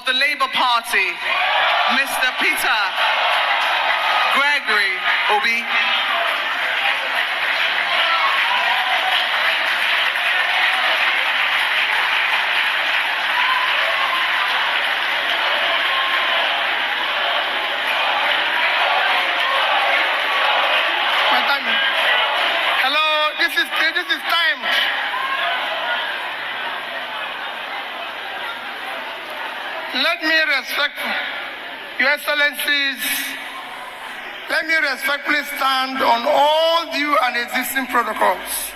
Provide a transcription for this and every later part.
of the Labour Party, Mr. Peter Gregory Obi. This is time. Let me Your Excellencies, let me respectfully stand on all due and existing protocols.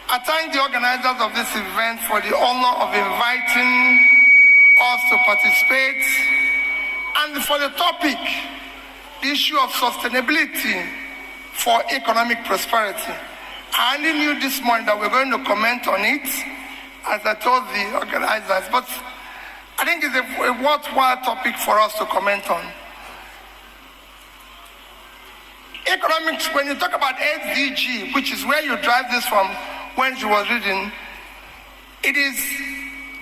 I thank the organizers of this event for the honor of inviting us to participate and for the topic, the issue of sustainability for economic prosperity. I only knew this morning that we're going to comment on it, as I told the organizers, but I think it's a worthwhile topic for us to comment on. Economics, when you talk about SDG, which is where you drive this from when she was reading, it is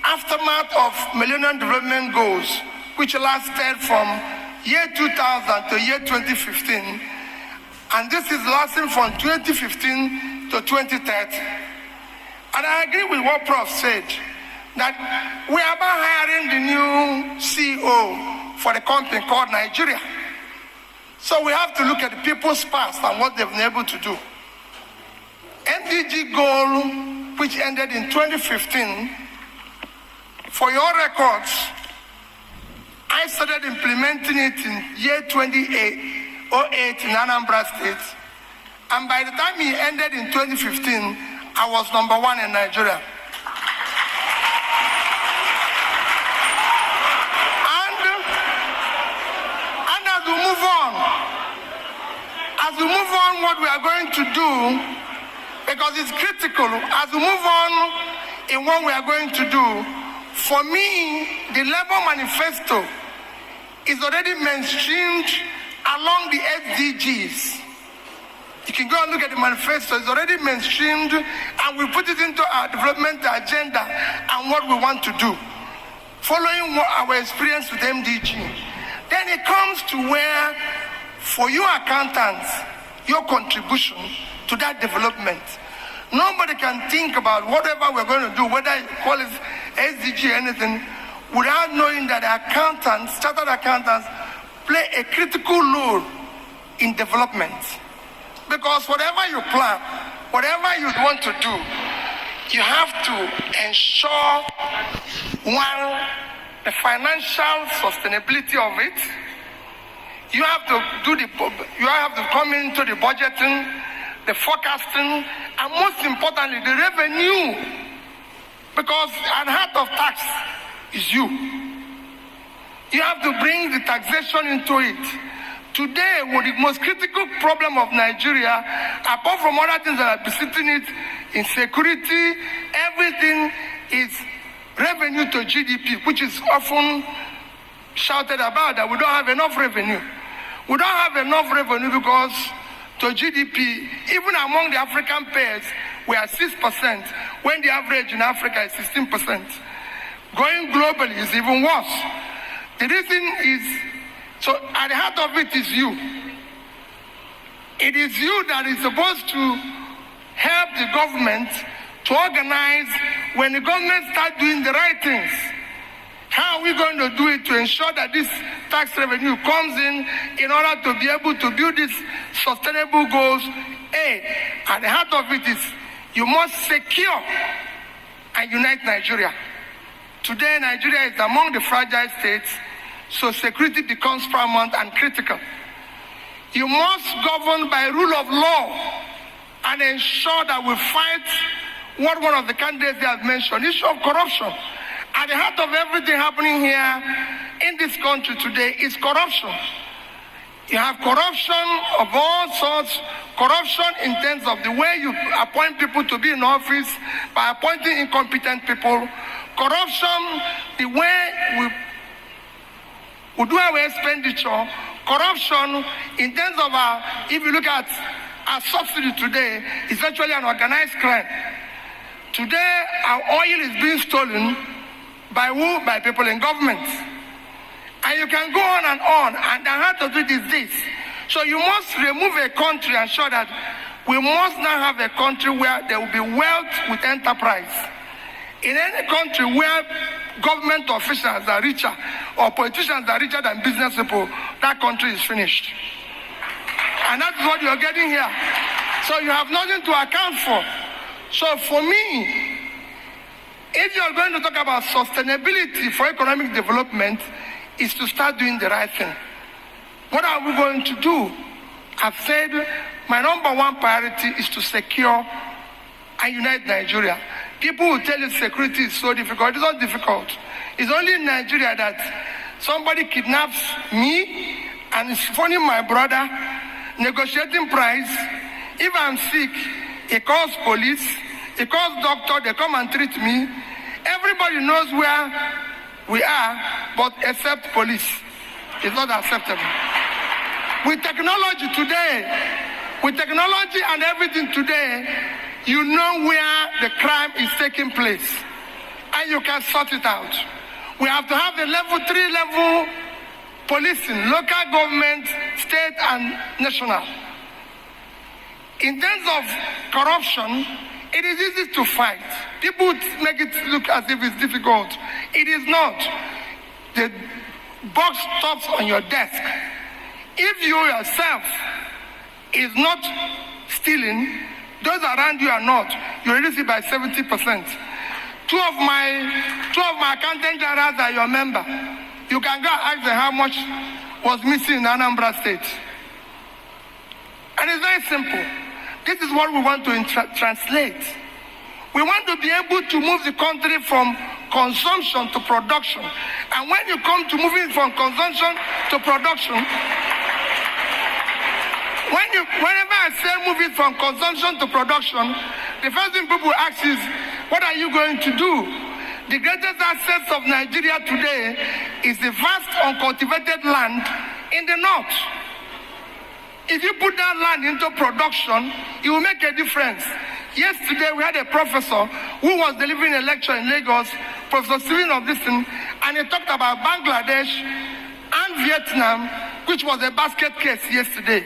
aftermath of Millennium Development Goals, which lasted from year 2000 to year 2015. And this is lasting from 2015 to 2030. And I agree with what Prof said, that we are about hiring the new CEO for the company called Nigeria. So we have to look at the people's past and what they've been able to do. MDG goal, which ended in 2015, for your records, I started implementing it in year 2008 in Anambra State. And by the time it ended in 2015, I was #1 in Nigeria. And as we move on, what we are going to do, because it's critical, as we move on in what we are going to do, for me, the Labour Manifesto is already mainstreamed along the SDGs. You can go and look at the manifesto, it's already mainstreamed, and we put it into our development agenda and what we want to do, following our experience with MDG. Then it comes to where, for you accountants, your contribution to that development. Nobody can think about whatever we're going to do, whether you call it SDG or anything, without knowing that accountants, chartered accountants, play a critical role in development. Because whatever you plan, whatever you want to do, you have to ensure, one, the financial sustainability of it. You have to come into the budgeting, the forecasting, and most importantly, the revenue. Because at the heart of tax is you. You have to bring the taxation into it. Today, what the most critical problem of Nigeria, apart from other things that are besetting it, insecurity, everything is revenue to GDP, which is often shouted about that we don't have enough revenue. We don't have enough revenue because to GDP, even among the African pairs, we are 6%, when the average in Africa is 16%. Going globally is even worse. The reason is, so at the heart of it is you. It is you that is supposed to help the government to organize when the government starts doing the right things. How are we going to do it to ensure that this tax revenue comes in order to be able to build these sustainable goals? At the heart of it is you must secure and unite Nigeria. Today, Nigeria is among the fragile states, so security becomes paramount and critical. You must govern by rule of law and ensure that we fight what one of the candidates has mentioned, issue of corruption. At the heart of everything happening here in this country today is corruption. You have corruption of all sorts, corruption in terms of the way you appoint people to be in office, by appointing incompetent people, corruption, the way we do our expenditure, corruption in terms of if you look at our subsidy today, it's actually an organized crime. Today, our oil is being stolen By who? By people in government. And you can go on, and how to do it is this. So you must remove a country and show that we must now have a country where there will be wealth with enterprise. In any country where government officials are richer or politicians are richer than business people, that country is finished. And that's what you're getting here. So you have nothing to account for. So for me, if you're going to talk about sustainability for economic development, is to start doing the right thing. What are we going to do? I've said my number one priority is to secure and unite Nigeria. People will tell you security is so difficult. It's not difficult. It's only in Nigeria that somebody kidnaps me and is phoning my brother, negotiating price. If I'm sick, he calls police, he calls doctor, they come and treat me. Everybody knows where we are, but except police. It's not acceptable. With technology and everything today, you know where the crime is taking place, and you can sort it out. We have to have the level 3 level policing, local government, state and national. In terms of corruption, it is easy to fight. People make it look as if it's difficult. It is not. The box stops on your desk. If you yourself is not stealing, those around you are not. You reduce it by 70%. Two of my accountant generals are your member. You can go ask them how much was missing in Anambra State. And it's very simple. This is what we want to translate. We want to be able to move the country from consumption to production. And when you come to moving from consumption to production, whenever I say moving from consumption to production, the first thing people ask is, what are you going to do? The greatest assets of Nigeria today is the vast uncultivated land in the north. If you put that land into production, it will make a difference. Yesterday, we had a professor who was delivering a lecture in Lagos, Professor Steven of this thing, and he talked about Bangladesh and Vietnam, which was a basket case yesterday.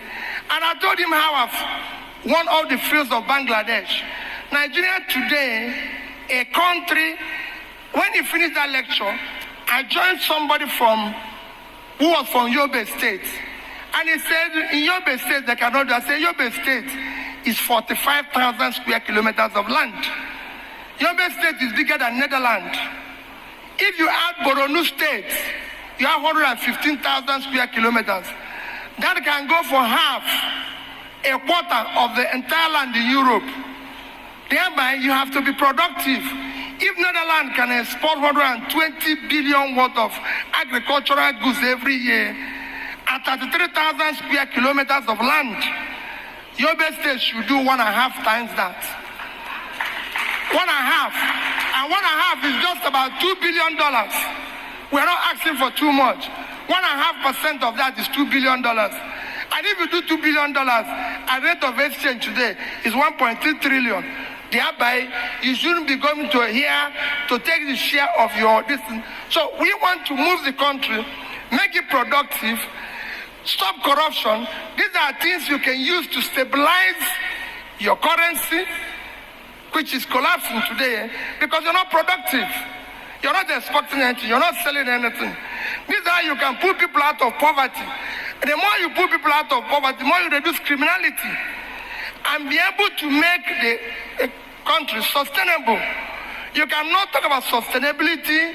And I told him how I've won all the fields of Bangladesh. Nigeria today, a country, when he finished that lecture, I joined somebody who was from Yobe State. And he said, in Yobe State, they cannot do. I said, Yobe State is 45,000 square kilometers of land. Yobe State is bigger than Netherlands. If you add Borno State, you have 115,000 square kilometers. That can go for half, a quarter of the entire land in Europe. Thereby, you have to be productive. If Netherlands can export 120 billion worth of agricultural goods every year, at 33,000 square kilometers of land, Yobe State should do 1.5 times that. 1.5. And 1.5 is just about $2 billion. We're not asking for too much. 1.5% of that is $2 billion. And if you do $2 billion, at rate of exchange today is 1.3 trillion. Thereby, you shouldn't be going to here to take the share of your distance. So we want to move the country, make it productive, stop corruption. These are things you can use to stabilize your currency, which is collapsing today because you're not productive. You're not exporting anything. You're not selling anything. This is how you can pull people out of poverty. And the more you pull people out of poverty, the more you reduce criminality and be able to make the country sustainable. You cannot talk about sustainability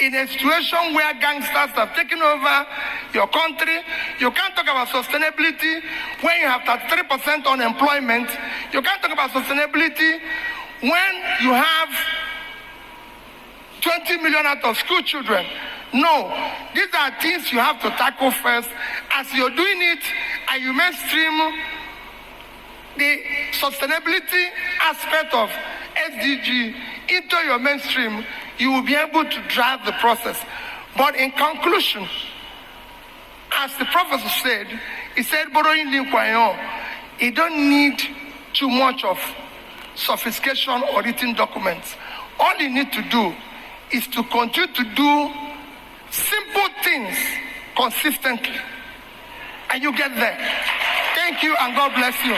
in a situation where gangsters have taken over your country. You can't talk about sustainability when you have 33% unemployment. You can't talk about sustainability when you have 20 million out of school children. No, these are things you have to tackle first. As you're doing it and you mainstream the sustainability aspect of SDG into your mainstream, you will be able to drive the process. But in conclusion, as the professor said, he said, borrowing Linkwayon, you don't need too much of sophistication or written documents. All you need to do is to continue to do simple things consistently. And you get there. Thank you and God bless you.